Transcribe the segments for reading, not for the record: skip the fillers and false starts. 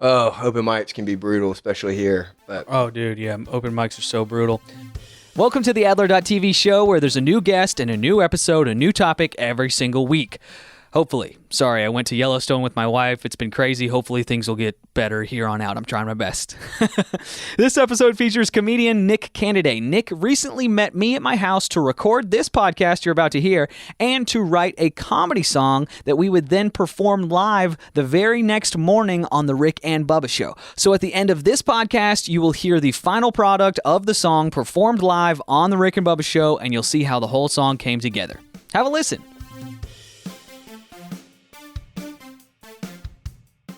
Oh, open mics can be brutal, especially here. But Oh, dude, yeah, open mics are so brutal. Welcome to the Adler.tv show, where there's a new guest and a new episode, a new topic every single week. Hopefully. Sorry, I went to Yellowstone with my wife. It's been crazy. Hopefully things will get better here on out. I'm trying my best. This episode features comedian Nick Canaday. Nick recently met me at my house to record this podcast you're about to hear and to write a comedy song that we would then perform live the very next morning on the Rick and Bubba show. So at the end of this podcast, you will hear the final product of the song performed live on the Rick and Bubba show, and you'll see how the whole song came together. Have a listen.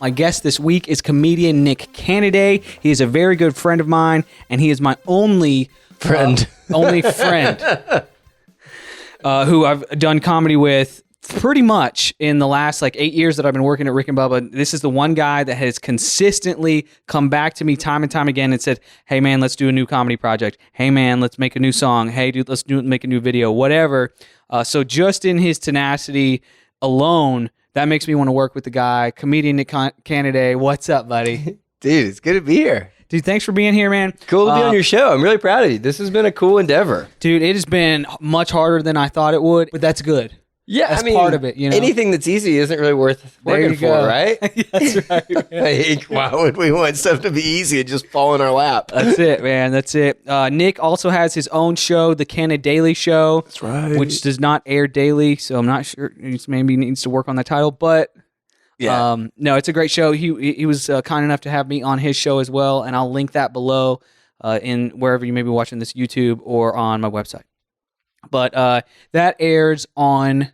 My guest this week is comedian Nick Canaday. He is a very good friend of mine, and he is my only friend, who I've done comedy with pretty much in the last 8 years that I've been working at Rick and Bubba. This is the one guy that has consistently come back to me time and time again and said, "Hey man, let's do a new comedy project. Hey man, let's make a new song. Hey dude, let's make a new video, whatever." So just in his tenacity alone, that makes me want to work with the guy, comedian Nick Canaday. What's up, buddy? Dude, it's good to be here. Dude, thanks for being here, man. Cool to be on your show. I'm really proud of you. This has been a cool endeavor. Dude, it has been much harder than I thought it would, but that's good. Yeah, that's part of it. You know, anything that's easy isn't really worth working for, right? That's right. Why would we want stuff to be easy and just fall in our lap? That's it, man. That's it. Nick also has his own show, the Canaday Show. That's right. Which does not air daily, so I'm not sure. He maybe needs to work on that title, but yeah. No, it's a great show. He was kind enough to have me on his show as well, and I'll link that below in wherever you may be watching this, YouTube or on my website. But that airs on,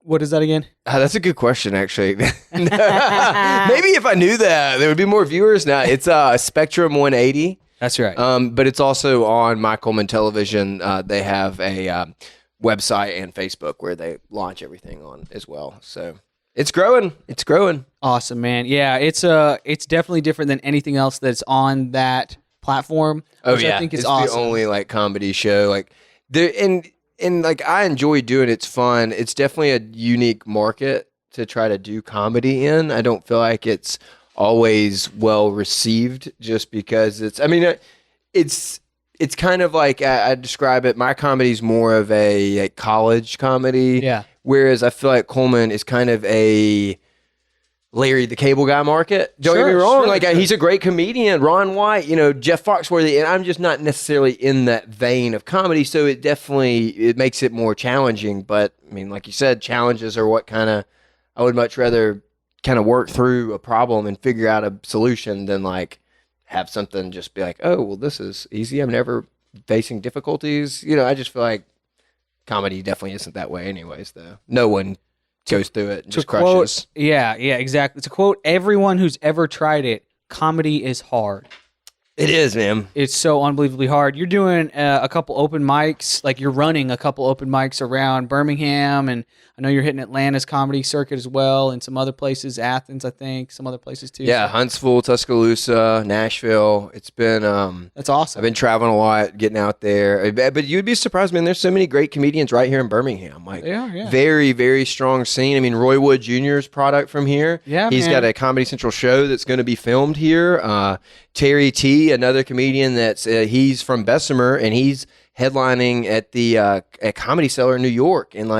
what is that again? That's a good question, actually. Maybe if I knew that, there would be more viewers now. It's Spectrum 180. That's right. But it's also on My Cullman Television. They have a website and Facebook where they launch everything on as well. So it's growing. It's growing. Awesome, man. Yeah, it's definitely different than anything else that's on that platform. Oh which yeah, I think it's awesome. the only comedy show there and I enjoy doing it. It's fun. It's definitely a unique market to try to do comedy in. I don't feel like it's always well received just because it's kind of like I describe it. My comedy is more of a college comedy. Yeah. Whereas I feel like Cullman is kind of a Larry the Cable Guy market. Don't get me wrong. Sure. He's a great comedian. Ron White, Jeff Foxworthy, and I'm just not necessarily in that vein of comedy. So it makes it more challenging. But I mean, like you said, challenges are what I would much rather kind of work through a problem and figure out a solution than have something just be like, oh, well, this is easy. I'm never facing difficulties. I just feel like comedy definitely isn't that way anyways, though. No one goes through it and just crushes. Yeah, exactly. To quote everyone who's ever tried it, comedy is hard. It is, man. It's so unbelievably hard. You're doing a couple open mics, you're running a couple open mics around Birmingham, and I know you're hitting Atlanta's comedy circuit as well, and some other places, Athens, I think, some other places too. Yeah, Huntsville, Tuscaloosa, Nashville. It's been that's awesome. I've been traveling a lot, getting out there. But you'd be surprised, man. There's so many great comedians right here in Birmingham. Yeah. Very, very strong scene. I mean, Roy Wood Jr.'s product from here. Yeah, he's got a Comedy Central show that's going to be filmed here. Terry T, another comedian that's he's from Bessemer, and he's headlining at the at Comedy Cellar in New York, and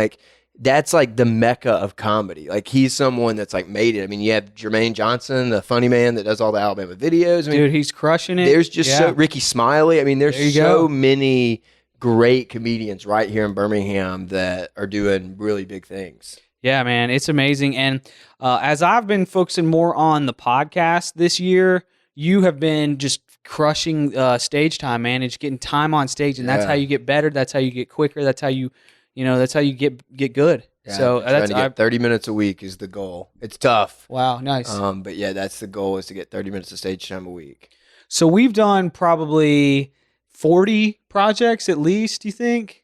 that's the mecca of comedy. He's someone that's made it. I mean, you have Jermaine Johnson, the funny man that does all the Alabama videos. I mean, dude, he's crushing it. There's just Ricky Smiley. I mean, there's so many great comedians right here in Birmingham that are doing really big things. Yeah, man, it's amazing. And as I've been focusing more on the podcast this year, you have been just crushing stage time, man. It's getting time on stage, and that's how you get better. That's how you get quicker. That's how you get good. Yeah, so trying to get 30 minutes a week is the goal. It's tough. Wow, nice. But yeah, that's the goal, is to get 30 minutes of stage time a week. So we've done probably 40 projects at least, you think?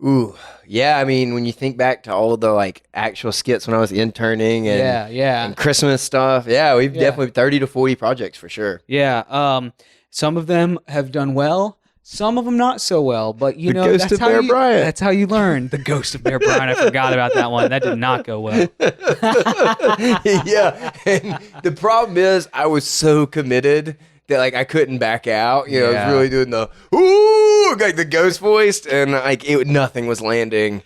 Ooh, yeah. I mean, when you think back to all the actual skits when I was interning and and Christmas stuff, we've definitely 30 to 40 projects for sure. Yeah. Some of them have done well. Some of them not so well, but The ghost of Bear Bryant. That's how you learn. The ghost of Bear Bryant. I forgot about that one. That did not go well. Yeah, and the problem is I was so committed that like I couldn't back out. You know, I was really doing the ooh, like the ghost voice, and like nothing was landing.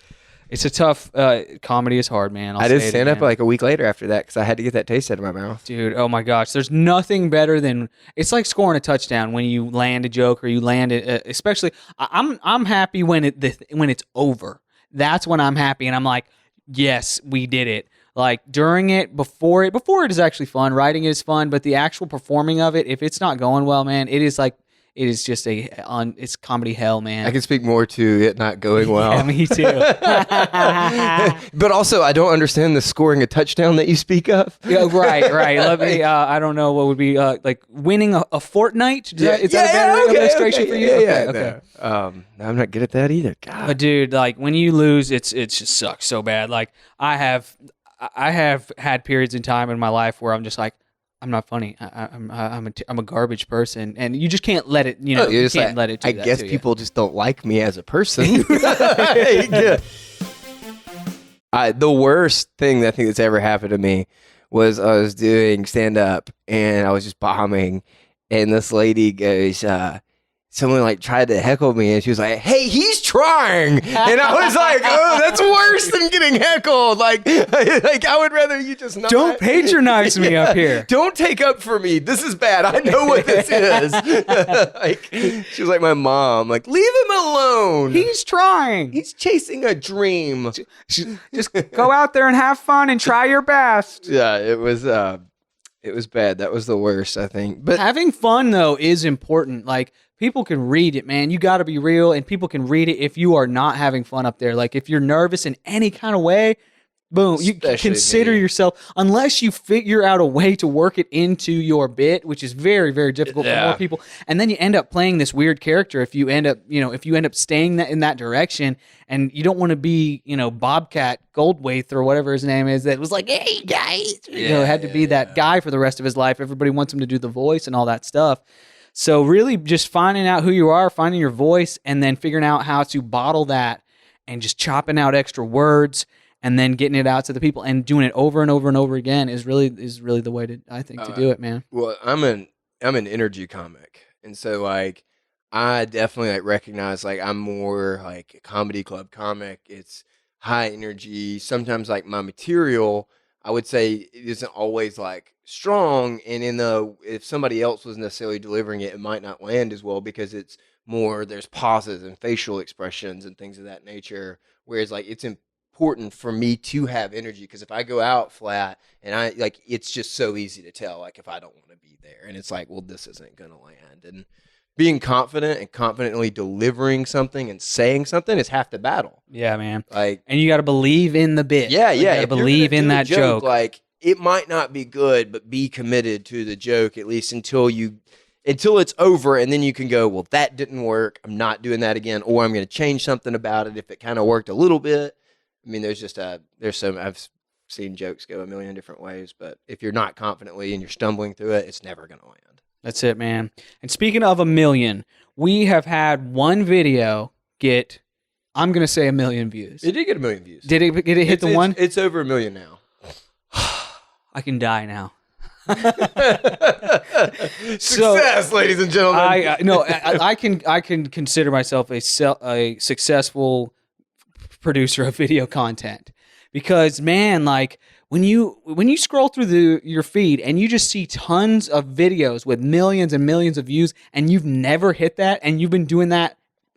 It's a tough comedy is hard, man. I did stand up like a week later after that because I had to get that taste out of my mouth. Dude, oh my gosh. There's nothing better than it's like scoring a touchdown when you land a joke or you land it. Especially, I'm happy when it's over. That's when I'm happy and I'm like, yes, we did it. Like during it, before it is actually fun. Writing it is fun, but the actual performing of it, if it's not going well, man, it is just it's comedy hell, man. I can speak more to it not going well. Yeah, me too. But also, I don't understand the scoring a touchdown that you speak of. Yeah, right. Let me. I don't know what would be like winning a fortnight. Is that a better illustration for you? Yeah. Okay. No, I'm not good at that either. God. But dude, like when you lose, it just sucks so bad. Like I have had periods in time in my life where I'm just like, I'm not funny. I'm a garbage person, and you just can't let it. You know, you can't let it. I guess people just don't like me as a person. The worst thing that I think that's ever happened to me was I was doing stand up and I was just bombing, and this lady goes, someone like tried to heckle me, and she was like, "Hey, he's trying," and I was like, "Oh, that's worse than getting heckled." Like I would rather you just not. Don't patronize me up here. Don't take up for me. This is bad. I know what this is. Like she was like my mom. Like, leave him alone. He's trying. He's chasing a dream. Just go out there and have fun and try your best. Yeah, it was bad. That was the worst, I think. But having fun though is important. Like people can read it, man. You got to be real, and people can read it if you are not having fun up there. Like if you're nervous in any kind of way, boom, you consider yourself, unless you figure out a way to work it into your bit, which is very, very difficult for more people. And then you end up playing this weird character if you end up staying in that direction, and you don't want to be, Bobcat Goldthwait or whatever his name is, that was like, hey guys, had to be that guy for the rest of his life. Everybody wants him to do the voice and all that stuff. So really just finding out who you are, finding your voice, and then figuring out how to bottle that and just chopping out extra words and then getting it out to the people and doing it over and over and over again is really the way to do it, man. Well, I'm an energy comic. And so like I definitely like recognize like I'm more like a comedy club comic. It's high energy. Sometimes like my material, I would say it isn't always like strong, and if somebody else was necessarily delivering it, it might not land as well because it's more there's pauses and facial expressions and things of that nature. Whereas like it's important for me to have energy, because if I go out flat and I like, it's just so easy to tell like if I don't want to be there, and it's like, well, this isn't gonna land. And being confident and confidently delivering something and saying something is half the battle. Yeah, man. Like, and you got to believe in the bit. Yeah. You got to believe in that joke. Like, it might not be good, but be committed to the joke at least until it's over, and then you can go, well, that didn't work. I'm not doing that again, or I'm going to change something about it if it kind of worked a little bit. I mean, I've seen jokes go a million different ways, but if you're not confidently and you're stumbling through it, it's never going to land. That's it, man. And speaking of a million, we have had one video get, I'm going to say 1 million views. It did get 1 million views. Did it hit the one? It's over 1 million now. I can die now. Success, ladies and gentlemen. I can consider myself a successful producer of video content, because man, like when you scroll through your feed and you just see tons of videos with millions and millions of views, and you've never hit that, and you've been doing that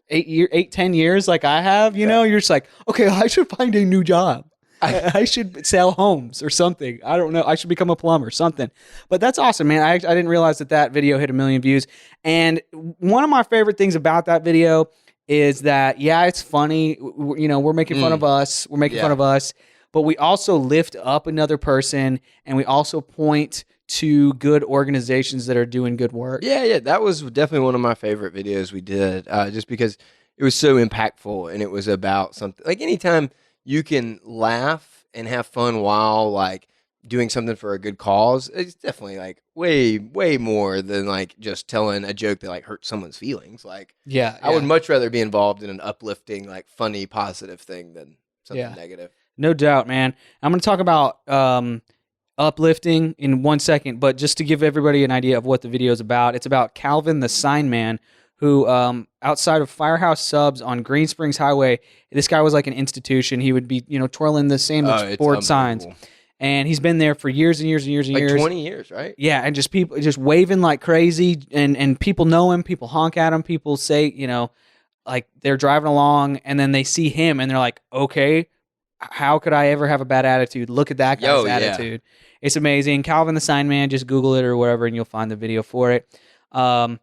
10 years like I have, you're just like, okay, I should find a new job. I should sell homes or something. I don't know. I should become a plumber, something. But that's awesome, man. I didn't realize that video hit 1 million views. And one of my favorite things about that video is that, yeah, it's funny. We're making fun of us. We're making fun of us. But we also lift up another person, and we also point to good organizations that are doing good work. Yeah. That was definitely one of my favorite videos we did, just because it was so impactful, and it was about something. Like anytime you can laugh and have fun while like doing something for a good cause, it's definitely like way more than like just telling a joke that like hurts someone's feelings. Like, Yeah, I would much rather be involved in an uplifting, like funny, positive thing than something negative. No doubt, man. I'm going to talk about uplifting in 1 second, but just to give everybody an idea of what the video is about, it's about Calvin the Sign Man, who outside of Firehouse Subs on Green Springs Highway, this guy was like an institution. He would be, twirling the sandwich board signs. And he's been there for years and years and years and years. Like 20 years, right? Yeah, and just people just waving like crazy, and people know him, people honk at him, people say, like they're driving along and then they see him and they're like, okay, how could I ever have a bad attitude? Look at that guy's attitude. It's amazing. Calvin the Sign Man, just Google it or whatever and you'll find the video for it. And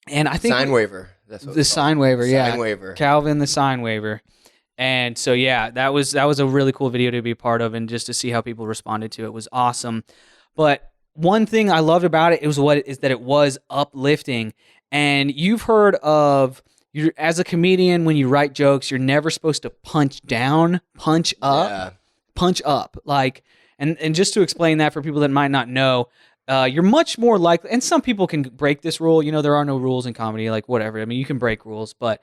I think Sign Waver. That's what the Sign Waver, yeah. Sign Waver. Calvin the Sign Waver. And so yeah, that was a really cool video to be a part of and just to see how people responded to it was awesome. But one thing I loved about it is that it was uplifting. And you've heard of as a comedian, when you write jokes, you're never supposed to punch down, punch up, punch up. Like, and just to explain that for people that might not know, you're much more likely, and some people can break this rule. There are no rules in comedy, like whatever. I mean, you can break rules, but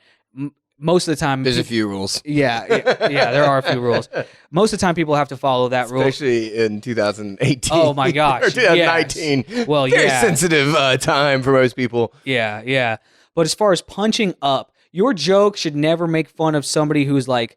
most of the time, there's a few rules. Yeah, there are a few rules. Most of the time, people have to follow that rule. Especially in 2018. Oh my gosh. Or 2019. Yes. Well, Very sensitive time for most people. Yeah. But as far as punching up, your joke should never make fun of somebody who's like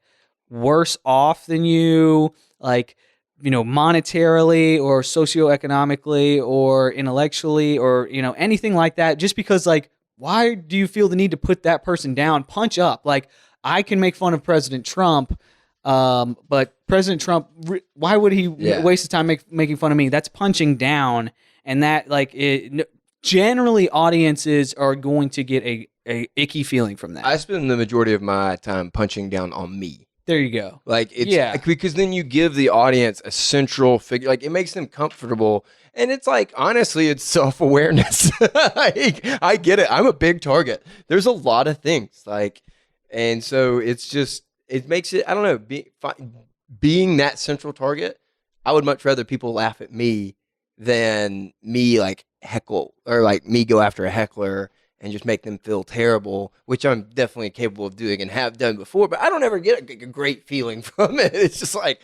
worse off than you, like, monetarily or socioeconomically or intellectually or, anything like that. Just because, like, why do you feel the need to put that person down? Punch up. Like, I can make fun of President Trump, but President Trump, why would he waste his time making fun of me? That's punching down. And that, like, generally audiences are going to get a icky feeling from that. I spend the majority of my time punching down on me. There you go. Like, because then you give the audience a central figure. Like, it makes them comfortable. And it's like, honestly, it's self-awareness. I get it. I'm a big target. There's a lot of things. Like, and so it's just, it makes it, I don't know, being that central target, I would much rather people laugh at me than me, like, heckle, or like me go after a heckler and just make them feel terrible, which I'm definitely capable of doing and have done before, but I don't ever get a great feeling from it. It's just like,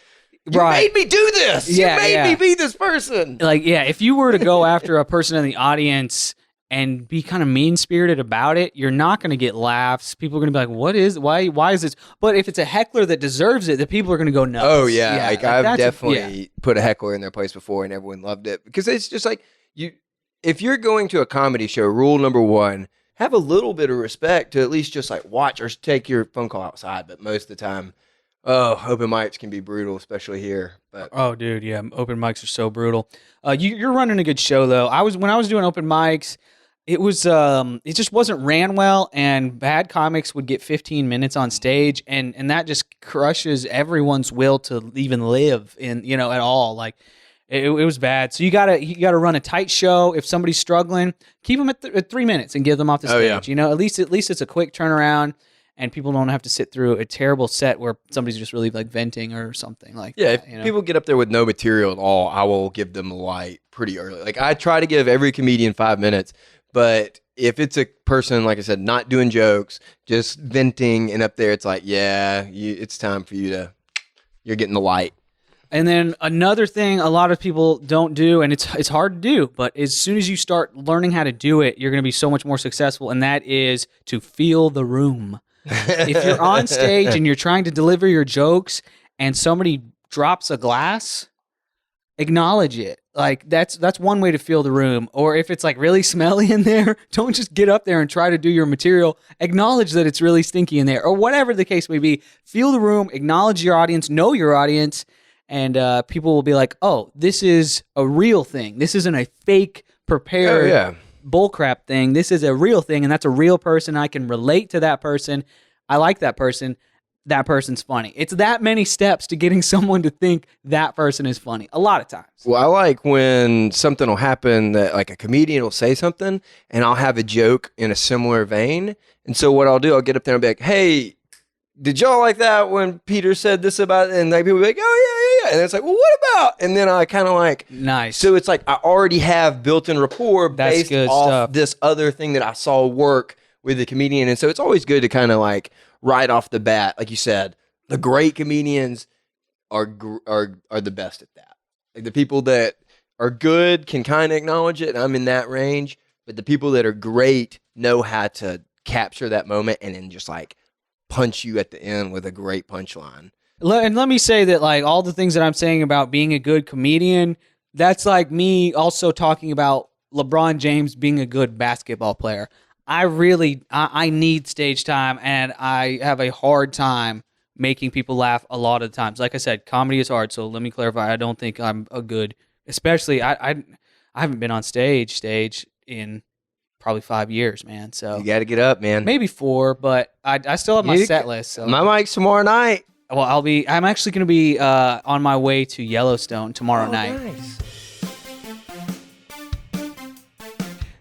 you made me do this. You made me be this person. Like, if you were to go after a person in the audience and be kind of mean-spirited about it, you're not going to get laughs. People are going to be like, why is this? But if it's a heckler that deserves it, the people are going to go nuts. Oh, yeah. Like I've definitely put a heckler in their place before and everyone loved it. Because it's just like, if you're going to a comedy show, rule number one, have a little bit of respect to at least just like watch or take your phone call outside. But most of the time, open mics can be brutal, especially here. But oh, dude, yeah, open mics are so brutal. You're running a good show though. When I was doing open mics, it was it just wasn't ran well, and bad comics would get 15 minutes on stage, and that just crushes everyone's will to even live in at all. Like. It was bad. So you gotta run a tight show. If somebody's struggling, keep them at 3 minutes and give them off the stage. Yeah. At least it's a quick turnaround, and people don't have to sit through a terrible set where somebody's just really like venting or something like that. If people get up there with no material at all, I will give them a light pretty early. Like I try to give every comedian 5 minutes, but if it's a person, like I said, not doing jokes, just venting, and up there, it's like, it's time for you're getting the light. And then another thing a lot of people don't do, and it's hard to do, but as soon as you start learning how to do it, you're going to be so much more successful, and that is to feel the room. If you're on stage and you're trying to deliver your jokes and somebody drops a glass, acknowledge it. Like that's one way to feel the room. Or if it's like really smelly in there, don't just get up there and try to do your material. Acknowledge that it's really stinky in there, or whatever the case may be. Feel the room, acknowledge your audience, know your audience. And people will be like, oh, this is a real thing. This isn't a fake, prepared bullcrap thing. This is a real thing, and that's a real person. I can relate to that person. I like that person. That person's funny. It's that many steps to getting someone to think that person is funny, a lot of times. Well, I like when something will happen that like a comedian will say something, and I'll have a joke in a similar vein. And so what I'll do, I'll get up there and be like, hey, did y'all like that when Peter said this about it? And like people be like, oh yeah. And it's like, well, what about? And then I kind of like, Nice. so it's like I already have built-in rapport That's based good off stuff. this other thing that I saw work with the comedian. And so it's always good to kind of like right off the bat, like you said, the great comedians are the best at that. Like the people that are good can kind of acknowledge it, and I'm in that range. But the people that are great know how to capture that moment and then just like punch you at the end with a great punchline. And let me say that, like, all the things that I'm saying about being a good comedian, that's like me also talking about LeBron James being a good basketball player. I need stage time, and I have a hard time making people laugh a lot of the times. Like I said, comedy is hard, so let me clarify. I don't think I'm a good, especially, I haven't been on stage in probably 5 years, man. So You got to get up, man. maybe 4, but I still have my set list. So. My mic's tomorrow night. Well, I'm actually going to be on my way to Yellowstone tomorrow night. Nice.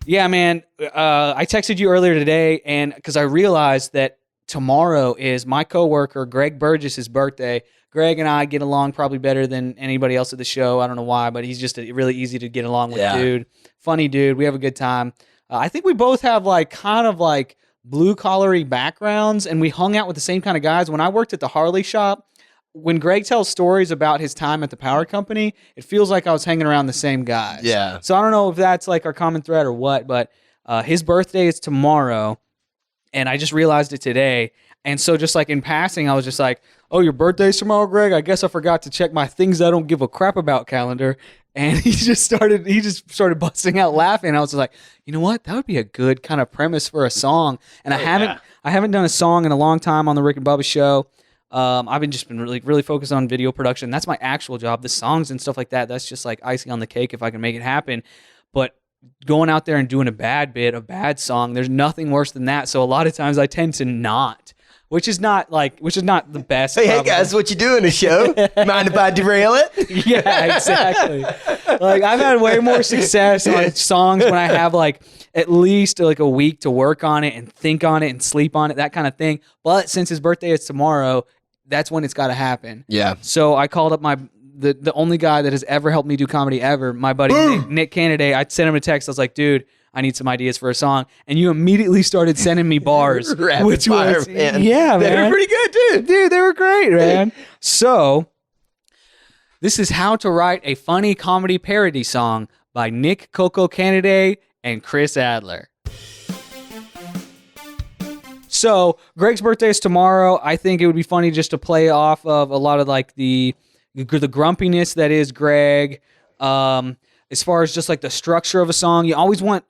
Yeah, man. I texted you earlier today, and because I realized that tomorrow is my coworker Greg Burgess's birthday. Greg and I get along probably better than anybody else at the show. I don't know why, but he's just a really easy to get along with dude. Funny dude. We have a good time. I think we both have like kind of like blue-collary backgrounds, and we hung out with the same kind of guys. When I worked at the Harley shop, when Greg tells stories about his time at the power company, it feels like I was hanging around the same guys. Yeah. So I don't know if that's like our common thread or what, but his birthday is tomorrow, and I just realized it today. And so just like in passing, I was just like, oh, your birthday's tomorrow, Greg? I guess I forgot to check my things I don't give a crap about calendar. And he just started busting out laughing. I was just like, you know what? That would be a good kind of premise for a song. And I haven't done a song in a long time on the Rick and Bubba show. I've been really focused on video production. That's my actual job. The songs and stuff like that, that's just like icing on the cake if I can make it happen. But going out there and doing a bad song, there's nothing worse than that. So a lot of times I tend to not. Which is not the best. Hey guys, what you doing the show? Mind if I derail it? Yeah, exactly. Like I've had way more success on songs when I have like at least like a week to work on it and think on it and sleep on it, that kind of thing. But since his birthday is tomorrow, that's when it's got to happen. Yeah. So I called up the only guy that has ever helped me do comedy ever, my buddy Nick Canaday. I sent him a text. I was like, dude, I need some ideas for a song. And you immediately started sending me bars. Rapid fire, man. Yeah, man. They were pretty good, too. Dude, they were great, man. So, this is how to write a funny comedy parody song by Nick Coco Canaday and Chris Adler. So, Greg's birthday is tomorrow. I think it would be funny just to play off of a lot of like the grumpiness that is Greg. As far as just like the structure of a song, you always want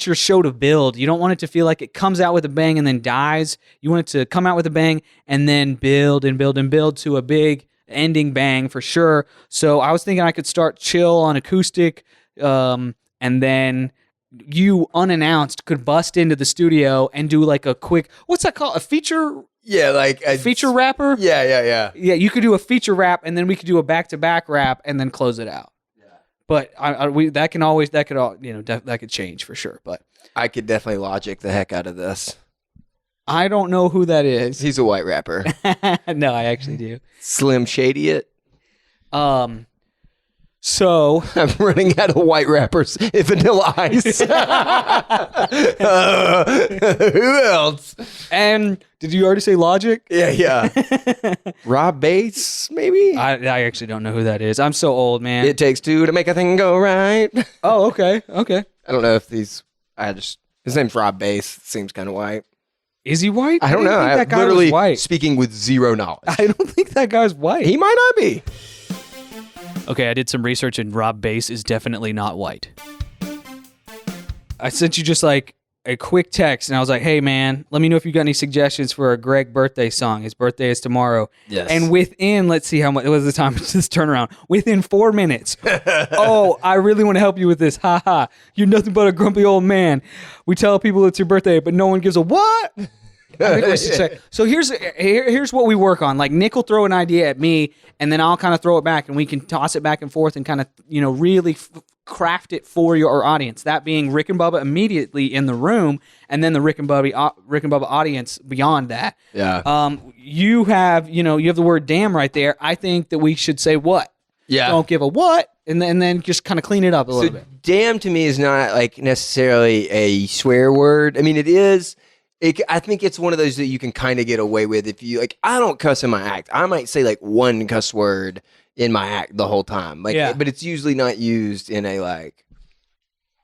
your show to build. You don't want it to feel like it comes out with a bang and then dies. You want it to come out with a bang and then build and build and build to a big ending bang for sure. So I was thinking I could start chill on acoustic, and then you unannounced could bust into the studio and do like a quick, what's that called? A feature? Yeah, like a feature rapper? Yeah. Yeah, you could do a feature rap and then we could do a back-to-back rap and then close it out. But that could change for sure. But I could definitely logic the heck out of this. I don't know who that is. He's a white rapper. No, I actually do. Slim Shady it. So I'm running out of white rappers. Vanilla Ice. Who else? And did you already say Logic? Yeah. Rob Bates, maybe? I actually don't know who that is. I'm so old, man. It takes two to make a thing go right. Oh, okay. I don't know if his name's Rob Bates. Seems kind of white. Is he white? I don't know. Think that guy literally was white. Speaking with zero knowledge. I don't think that guy's white. He might not be. Okay, I did some research and Rob Bass is definitely not white. I sent you just like a quick text and I was like, hey man, let me know if you got any suggestions for a Greg birthday song. His birthday is tomorrow. Yes. And within, let's see how much, what was the time of this turnaround? Within 4 minutes. Oh, I really want to help you with this. Ha ha. You're nothing but a grumpy old man. We tell people it's your birthday, but no one gives a what? I think we should say. So here's what we work on. Like Nick will throw an idea at me, and then I'll kind of throw it back, and we can toss it back and forth, and kind of really craft it for your audience. That being Rick and Bubba immediately in the room, and then the Rick and Bubba audience beyond that. Yeah. You have the word damn right there. I think that we should say what. Yeah. Don't give a what, and then just kind of clean it up a little bit. Damn to me is not like necessarily a swear word. I mean, it is. I think it's one of those that you can kind of get away with if you like. I don't cuss in my act. I might say like one cuss word in my act the whole time. Like, but it's usually not used in a like.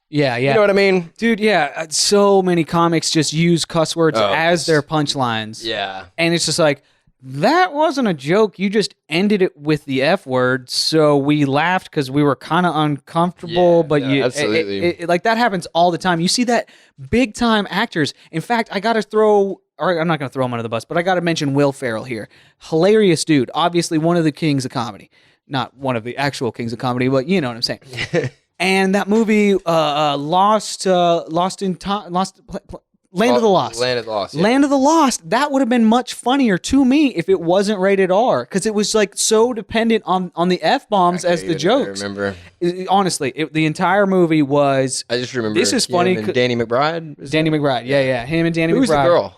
Yeah. You know what I mean, dude? Yeah. So many comics just use cuss words as their punchlines. Yeah, and it's just like, that wasn't a joke. You just ended it with the F word, so we laughed because we were kind of uncomfortable. Absolutely. Like that happens all the time. You see that big time actors. In fact, I'm not going to throw him under the bus, but I got to mention Will Ferrell here. Hilarious dude. Obviously, one of the kings of comedy. Not one of the actual kings of comedy, but you know what I'm saying. And that movie, Land of the Lost. Land of the Lost. Yeah. Land of the Lost. That would have been much funnier to me if it wasn't rated R, because it was like so dependent on the F-bombs as the jokes. I remember. Honestly, the entire movie was. I just remember. This is funny. And Danny McBride. Danny McBride. Yeah. Him and Danny McBride. Who's the girl?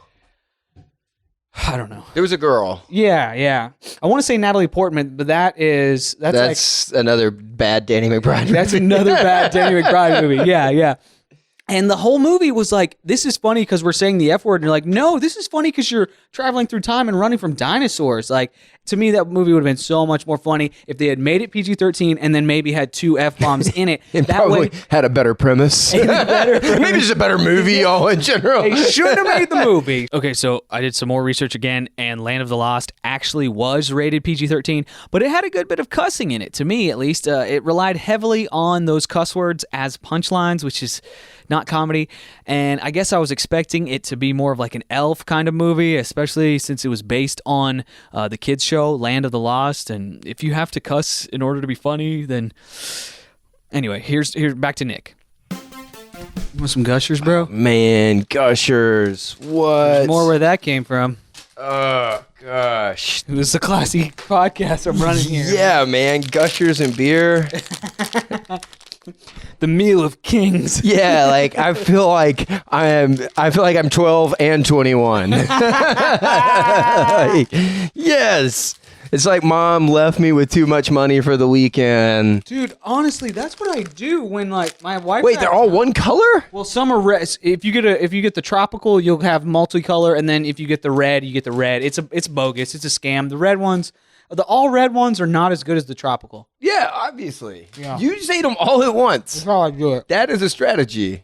I don't know. There was a girl. Yeah. I want to say Natalie Portman, but that's like, another bad Danny McBride. That's another bad Danny McBride movie. Yeah. And the whole movie was like, this is funny because we're saying the F word. And you're like, no, this is funny because you're traveling through time and running from dinosaurs. Like, to me, that movie would have been so much more funny if they had made it PG-13 and then maybe had 2 F-bombs in it. It that probably had a better premise. Maybe it's a better movie all in general. They should have made the movie. Okay, so I did some more research again, and Land of the Lost actually was rated PG-13, but it had a good bit of cussing in it, to me at least. It relied heavily on those cuss words as punchlines, which is not comedy. And I guess I was expecting it to be more of like an elf kind of movie, especially since it was based on the kids show Land of the Lost. And if you have to cuss in order to be funny, then anyway, here's back to Nick. You want some Gushers, bro? Oh, man, Gushers. What? There's more where that came from. Oh gosh, it was a classy podcast I'm running here. Yeah, man, Gushers and beer. The meal of kings. Yeah, like I feel like I'm 12 and 21. Like, yes. It's like mom left me with too much money for the weekend. Dude, honestly, that's what I do when like my wife. Wait, they're all one color? Well, some are red. If you get the tropical, you'll have multicolor, and then if you get the red, you get the red. It's bogus. It's a scam. The red ones, the all red ones, are not as good as the tropical. Yeah, obviously. Yeah. You just ate them all at once. That's how I do it. That is a strategy.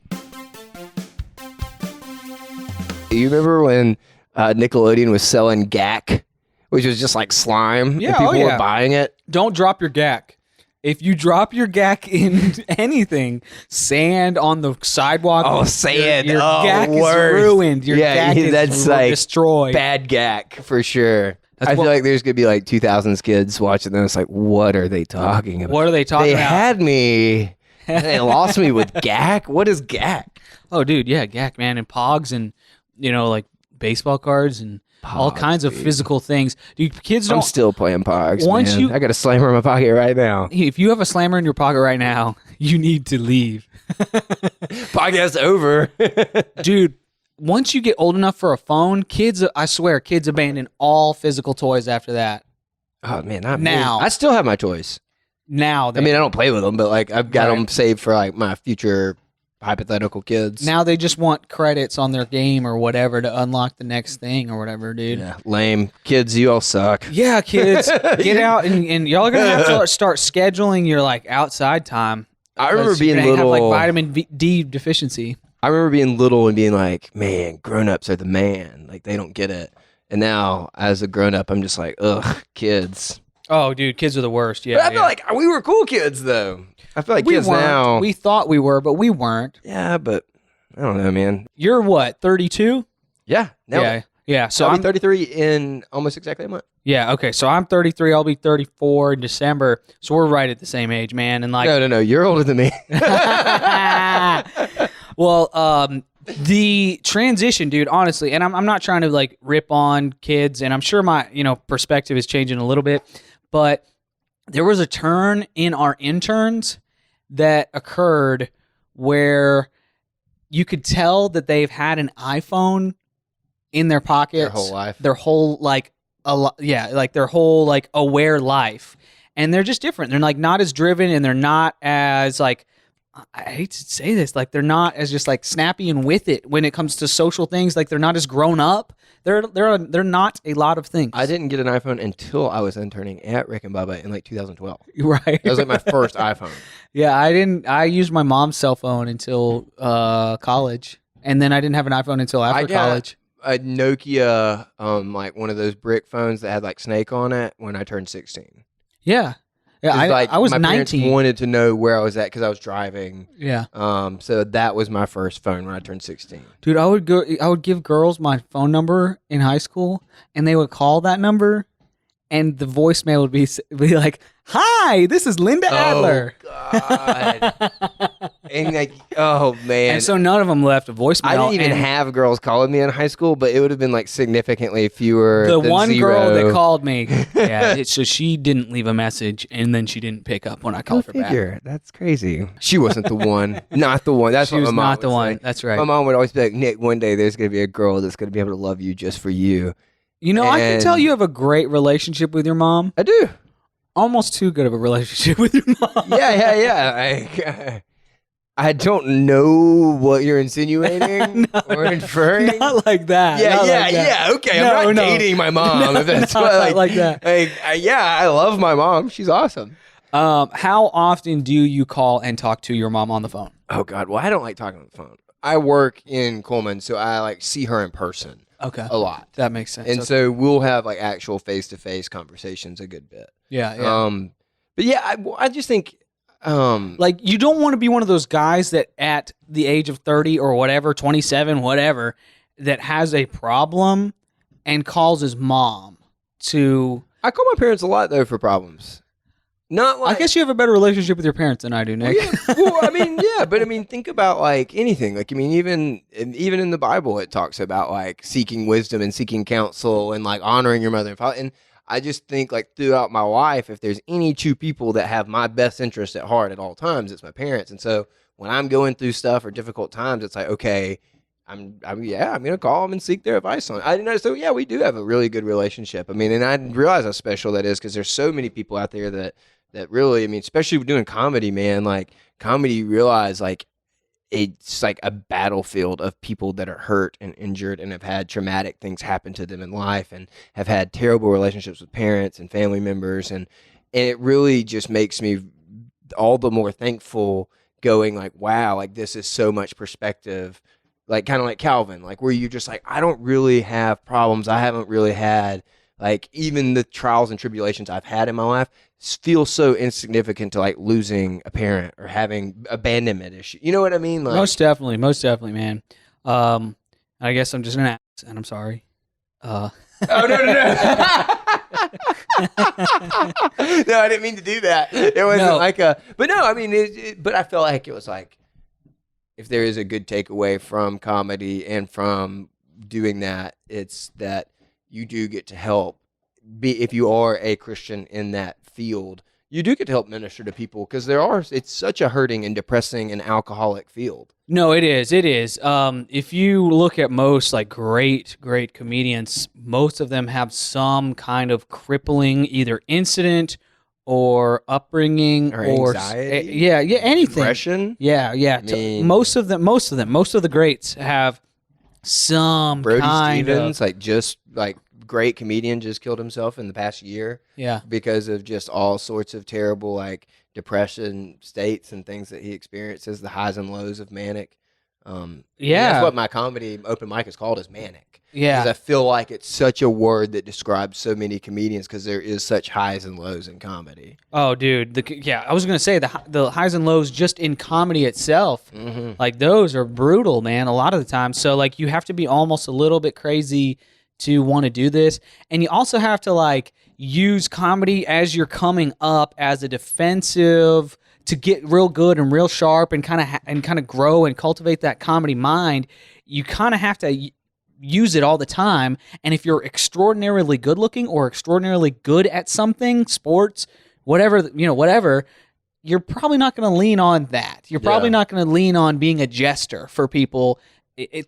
You remember when Nickelodeon was selling GAC? Which was just like slime, and people were buying it. Don't drop your GAC. If you drop your GAC in anything, sand on the sidewalk, sand, your GAC is ruined. Your GAC is destroyed. Bad GAC for sure. I feel like there's gonna be like 2000s kids watching this. Like, what are they talking about? What are they talking about? They had me. They lost me with GAC. What is GAC? Oh, dude, yeah, GAC, man, and Pogs, and like baseball cards and. Pogs, all kinds of physical things. Dude, kids don't. I'm still playing Pogs. I got a slammer in my pocket right now. If you have a slammer in your pocket right now, you need to leave. Podcast over. Dude, once you get old enough for a phone, I swear, kids abandon all physical toys after that. Oh, man. I still have my toys. Now. I don't play with them, but like I've got them saved for like my future hypothetical kids. Now they just want credits on their game or whatever to unlock the next thing or whatever, dude. Yeah, lame. Kids, you all suck. Yeah, kids, get out and y'all are going to have to start scheduling your like outside time. I remember being little. Have like vitamin D deficiency. I remember being little and being like, man, grown-ups are the man. Like they don't get it. And now as a grown-up, I'm just like, ugh, kids. Oh, dude, kids are the worst. Yeah. But I feel like we were cool kids though. I feel like kids now. We thought we were, but we weren't. Yeah, but I don't know, man. You're what, 32? Yeah. Yeah. So I'm 33 in almost exactly a month. Yeah. Okay. So I'm 33. I'll be 34 in December. So we're right at the same age, man. And like, no. You're older than me. Well, the transition, dude. Honestly, and I'm not trying to like rip on kids, and I'm sure my perspective is changing a little bit, but. There was a turn in our interns that occurred where you could tell that they've had an iPhone in their pockets Their whole life. their whole like their whole like aware life, and they're just different. They're like not as driven, and they're not as like, I hate to say this, like they're not as just like snappy and with it when it comes to social things. Like they're not as grown up. They're not a lot of things. I didn't get an iPhone until I was interning at Rick and Bubba in like 2012. Right. That was like my first iPhone. Yeah, I used my mom's cell phone until college, and then I didn't have an iPhone until after college. A Nokia, like one of those brick phones that had like Snake on it when I turned 16. Yeah. Yeah, I was my 19. Parents wanted to know where I was at because I was driving. Yeah. So that was my first phone when I turned 16. Dude, I would give girls my phone number in high school, and they would call that number, and the voicemail would be like, "Hi, this is Linda Adler." God. And like, oh man. And so none of them left a voicemail. I didn't even have girls calling me in high school, but it would have been like significantly fewer. The than one zero. girl that called me, so she didn't leave a message, and then she didn't pick up when I called her back. That's crazy. She wasn't the one. Not the one. That's She what was my mom not the would one. say. That's right. My mom would always be like, Nick, one day there's going to be a girl that's going to be able to love you just for you. You know, I can And- tell you have a great relationship with your mom. I do. Almost too good of a relationship with your mom. Yeah. I don't know what you're insinuating or inferring. Not like that. Yeah, Not yeah, like that. yeah. Okay, No, I'm not no. dating my mom. No, if that's not what, like that. Yeah, I love my mom. She's awesome. How often do you call and talk to your mom on the phone? Oh God, well, I don't like talking on the phone. I work in Cullman, so I like see her in person Okay. a lot, That makes sense. and Okay. so we'll have like actual face-to-face conversations a good bit. yeah. But yeah, I just think, Like, you don't want to be one of those guys that at the age of 30 or whatever, 27, whatever, that has a problem and calls his mom to... I call my parents a lot though for problems. Not like I guess you have a better relationship with your parents than I do, Nick. Well, I mean, yeah, but I mean, think about like anything. Like, I mean, even in the Bible, it talks about like seeking wisdom and seeking counsel and like honoring your mother and father. And I just think like throughout my life, if there's any two people that have my best interest at heart at all times, it's my parents. And so when I'm going through stuff or difficult times, it's like, okay, I'm gonna call them and seek their advice on it. I didn't know. So yeah, we do have a really good relationship. I mean, and I didn't realize how special that is because there's so many people out there that really, I mean, especially doing comedy, man, like comedy, you realize like it's like a battlefield of people that are hurt and injured and have had traumatic things happen to them in life and have had terrible relationships with parents and family members. And it really just makes me all the more thankful going like, wow, like this is so much perspective, like kind of like Calvin, like where you just like, I don't really have problems. I haven't really had like even the trials and tribulations I've had in my life feel so insignificant to like losing a parent or having abandonment issue. You know what I mean? Like, Most definitely, man. I guess I'm just an ass, and I'm sorry. oh no. No, I didn't mean to do that. It wasn't like a. But no, I mean, but I felt like it was like if there is a good takeaway from comedy and from doing that, it's that you do get to help. If you are a Christian in that field, you do get to help minister to people because it's such a hurting and depressing and alcoholic field. No, it is. If you look at most like great comedians, most of them have some kind of crippling either incident or upbringing Or anxiety? anything. Depression. Yeah. I mean- Most of the greats have some Brody kind Stevens, of like just like great comedian, just killed himself in the past year. yeah. Because of just all sorts of terrible like depression states and things that he experiences, the highs and lows of manic. That's what my comedy open mic is called, is manic. Yeah. Because I feel like it's such a word that describes so many comedians because there is such highs and lows in comedy. Oh, dude. I was gonna say the highs and lows just in comedy itself, like those are brutal, man. A lot of the time, so like you have to be almost a little bit crazy to want to do this, and you also have to like use comedy as you're coming up as a defensive to get real good and real sharp and kind of grow and cultivate that comedy mind. You kind of have to use it all the time. And if you're extraordinarily good looking or extraordinarily good at something, sports, whatever, you're probably not going to lean on that. You're probably not going to lean on being a jester for people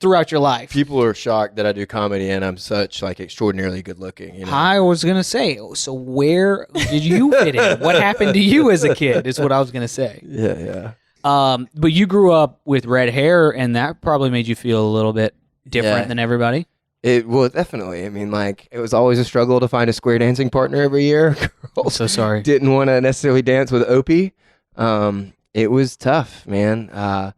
throughout your life. People are shocked that I do comedy and I'm such like extraordinarily good looking. You know? I was going to say, so where did you fit in? What happened to you as a kid is what I was going to say. Yeah. But you grew up with red hair, and that probably made you feel a little bit different than everybody. Well, definitely. I mean, like, it was always a struggle to find a square dancing partner every year. Girls So sorry. didn't want to necessarily dance with Opie. It was tough, man. I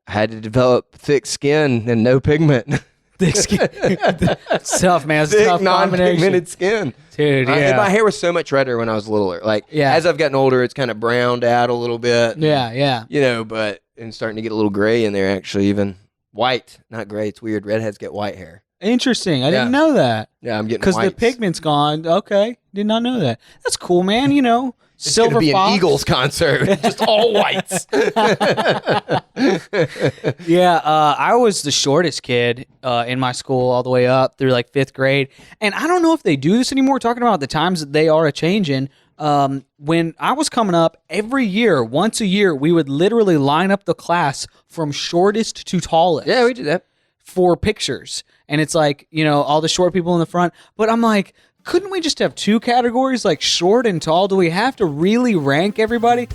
had to develop thick skin and no pigment. Thick skin. It's tough, man. It's a Thick, tough combination. non-pigmented skin. Dude, And my hair was so much redder when I was littler. Like, as I've gotten older, it's kind of browned out a little bit. Yeah. You know, but it's starting to get a little gray in there, actually, even white. Not gray. It's weird. Redheads get white hair. Interesting. I didn't know that. Yeah, I'm getting because the whites. pigment's gone. Okay, did not know that. That's cool, man. You know, It's Silver gonna be Fox. an Eagles concert, just all whites. Yeah, I was the shortest kid in my school all the way up through like 5th grade, and I don't know if they do this anymore. Talking about the times that they are a changing. When I was coming up, every year, once a year, we would literally line up the class from shortest to tallest. Yeah, we did that. For pictures. And it's like, you know, all the short people in the front. But I'm like, couldn't we just have 2 categories, like short and tall? Do we have to really rank everybody?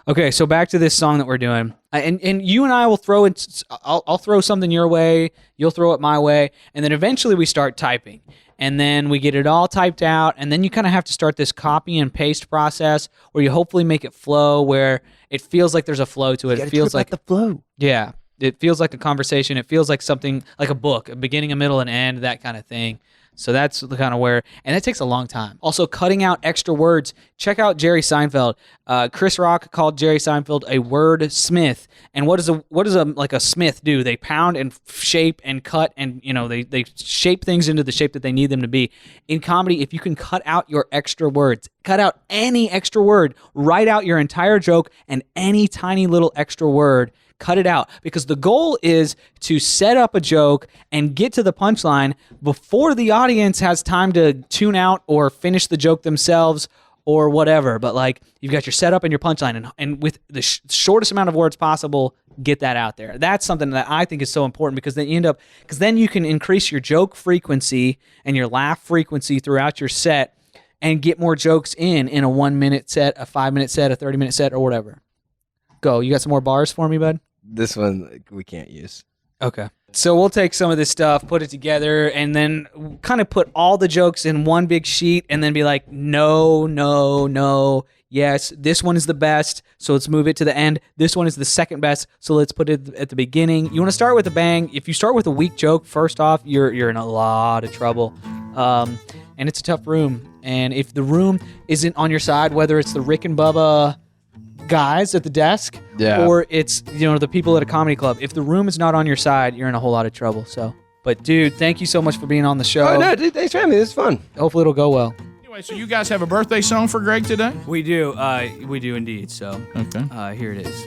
Okay, so back to this song that we're doing. And you and I will throw it, I'll throw something your way, you'll throw it my way, and then eventually we start typing. And then we get it all typed out, and then you kind of have to start this copy and paste process where you hopefully make it flow, where it feels like there's a flow to it. It feels like the flow. Yeah. It feels like a conversation. It feels like something like a book, a beginning, a middle, and end, that kind of thing. So that's the kind of where, and that takes a long time. Also, cutting out extra words. Check out Jerry Seinfeld. Chris Rock called Jerry Seinfeld a wordsmith. And what does a smith do? They pound and shape and cut, and they shape things into the shape that they need them to be. In comedy, if you can cut out your extra words, cut out any extra word, write out your entire joke and any tiny little extra word. Cut it out, because the goal is to set up a joke and get to the punchline before the audience has time to tune out or finish the joke themselves or whatever. But like, you've got your setup and your punchline, and with the shortest amount of words possible, get that out there. That's something that I think is so important, because then you can increase your joke frequency and your laugh frequency throughout your set and get more jokes in a 1-minute set, a 5-minute set, a 30-minute set, or whatever. Go. You got some more bars for me, bud? This one we can't use. Okay. So we'll take some of this stuff, put it together, and then kind of put all the jokes in one big sheet, and then be like, no, yes, this one is the best, so let's move it to the end. This one is the second best, so let's put it at the beginning. You want to start with a bang. If you start with a weak joke, first off, you're in a lot of trouble. And it's a tough room. And if the room isn't on your side, whether it's the Rick and Bubba guys at the desk, or it's the people at a comedy club, if the room is not on your side, you're in a whole lot of trouble. So, but dude, thank you so much for being on the show. Oh no, dude, thanks for having me. This is fun. Hopefully it'll go well. Anyway, so you guys have a birthday song for Greg today? We do indeed. So Okay. here it is.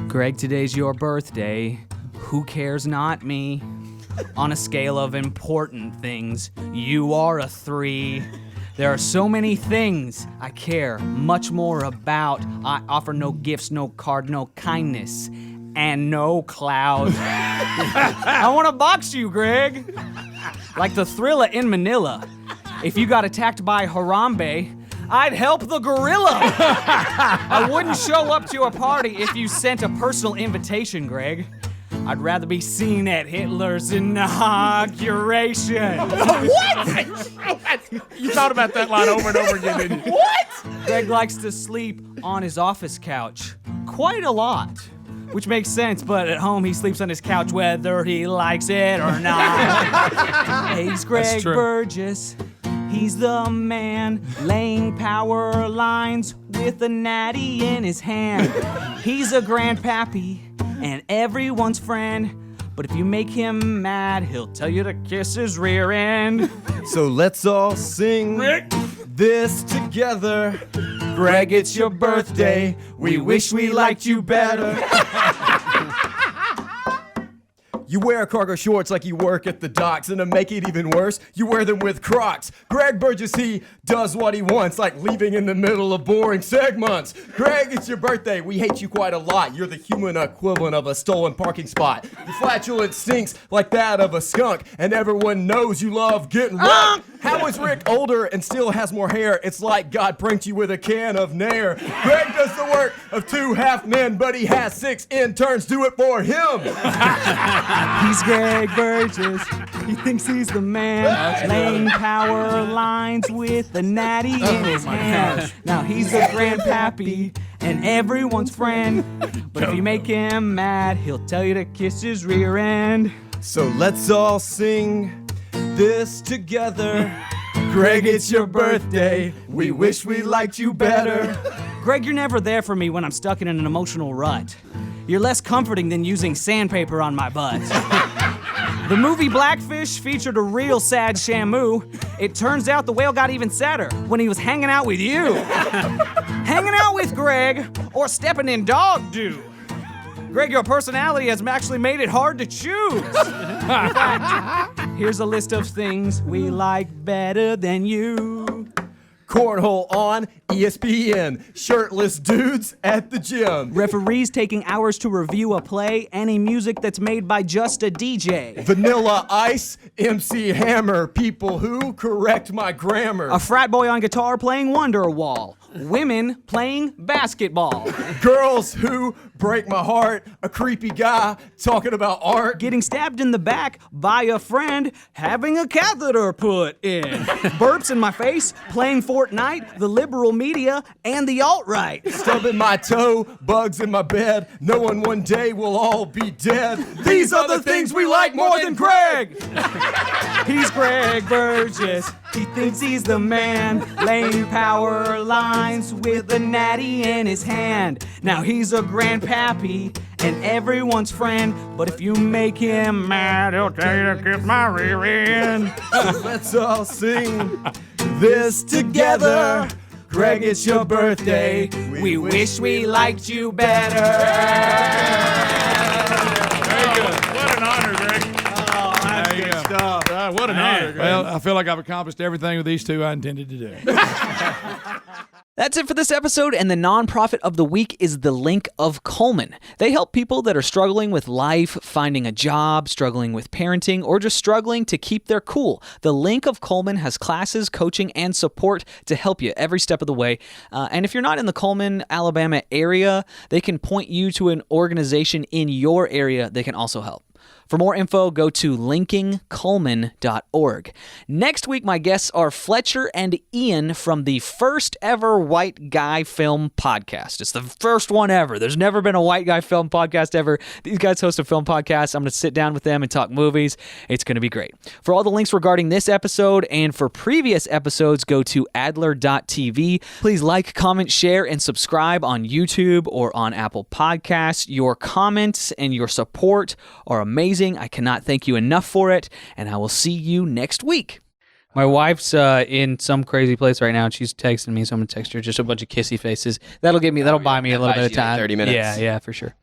Greg, today's your birthday. Who cares? Not me. On a scale of important things, you are a 3. There are so many things I care much more about. I offer no gifts, no card, no kindness, and no cloud. I want to box you, Greg. Like the Thriller in Manila. If you got attacked by Harambe, I'd help the gorilla. I wouldn't show up to a party if you sent a personal invitation, Greg. I'd rather be seen at Hitler's inauguration. What? You thought about that line over and over again, didn't you? What? Greg likes to sleep on his office couch. Quite a lot. Which makes sense, but at home he sleeps on his couch whether he likes it or not. He's Greg Burgess. He's the man laying power lines with a natty in his hand. He's a grandpappy and everyone's friend. But if you make him mad, he'll tell you to kiss his rear end. So let's all sing this together. Greg, it's your birthday. We wish we liked you better. You wear cargo shorts like you work at the docks, and to make it even worse, you wear them with Crocs. Greg Burgess, he does what he wants, like leaving in the middle of boring segments. Greg, it's your birthday. We hate you quite a lot. You're the human equivalent of a stolen parking spot. Your flatulence stinks like that of a skunk, and everyone knows you love getting rocked. How is Rick older and still has more hair? It's like God pranked you with a can of Nair. Greg does the work of 2 half men, but he has 6 interns do it for him. He's Greg Burgess. He thinks he's the man. Laying power lines with the natty in his hand. Now he's a grandpappy and everyone's friend. But if you make him mad, he'll tell you to kiss his rear end. So let's all sing this together. Greg, it's your birthday. We wish we liked you better. Greg, you're never there for me when I'm stuck in an emotional rut. You're less comforting than using sandpaper on my butt. The movie Blackfish featured a real sad Shamu. It turns out the whale got even sadder when he was hanging out with you. Hanging out with Greg or stepping in dog doo. Greg, your personality has actually made it hard to choose. In fact, here's a list of things we like better than you. Cornhole on ESPN. Shirtless dudes at the gym. Referees taking hours to review a play. Any music that's made by just a DJ. Vanilla Ice, MC Hammer. People who correct my grammar. A frat boy on guitar playing Wonderwall. Women playing basketball. Girls who break my heart. A creepy guy talking about art. Getting stabbed in the back by a friend having a catheter put in. Burps in my face, playing Fortnite, the liberal media, and the alt-right. Stubbing my toe, bugs in my bed. Knowing one day we'll all be dead. These are the things we like more than Greg. He's Greg Burgess. He thinks he's the man. Laying power lines with the natty in his hand. Now he's a grandpappy and everyone's friend. But if you make him mad, he'll tell you to kiss my rear end. Let's all sing this together. Greg, it's your birthday. We wish we liked you better. Very good. What an honor, Greg. That's good stuff. What an honor, Greg. Well, I feel like I've accomplished everything with these two I intended to do. That's it for this episode, and the nonprofit of the week is the Link of Cullman. They help people that are struggling with life, finding a job, struggling with parenting, or just struggling to keep their cool. The Link of Cullman has classes, coaching, and support to help you every step of the way. And if you're not in the Cullman, Alabama area, they can point you to an organization in your area that can also help. For more info, go to linkingcullman.org. Next week, my guests are Fletcher and Ian from the first ever White Guy Film Podcast. It's the first one ever. There's never been a White Guy Film Podcast ever. These guys host a film podcast. I'm going to sit down with them and talk movies. It's going to be great. For all the links regarding this episode and for previous episodes, go to adler.tv. Please like, comment, share, and subscribe on YouTube or on Apple Podcasts. Your comments and your support are amazing. I cannot thank you enough for it, and I will see you next week. My wife's in some crazy place right now, and she's texting me, so I'm going to text her just a bunch of kissy faces. That'll buy me a little bit of time. 30 minutes. Yeah, for sure.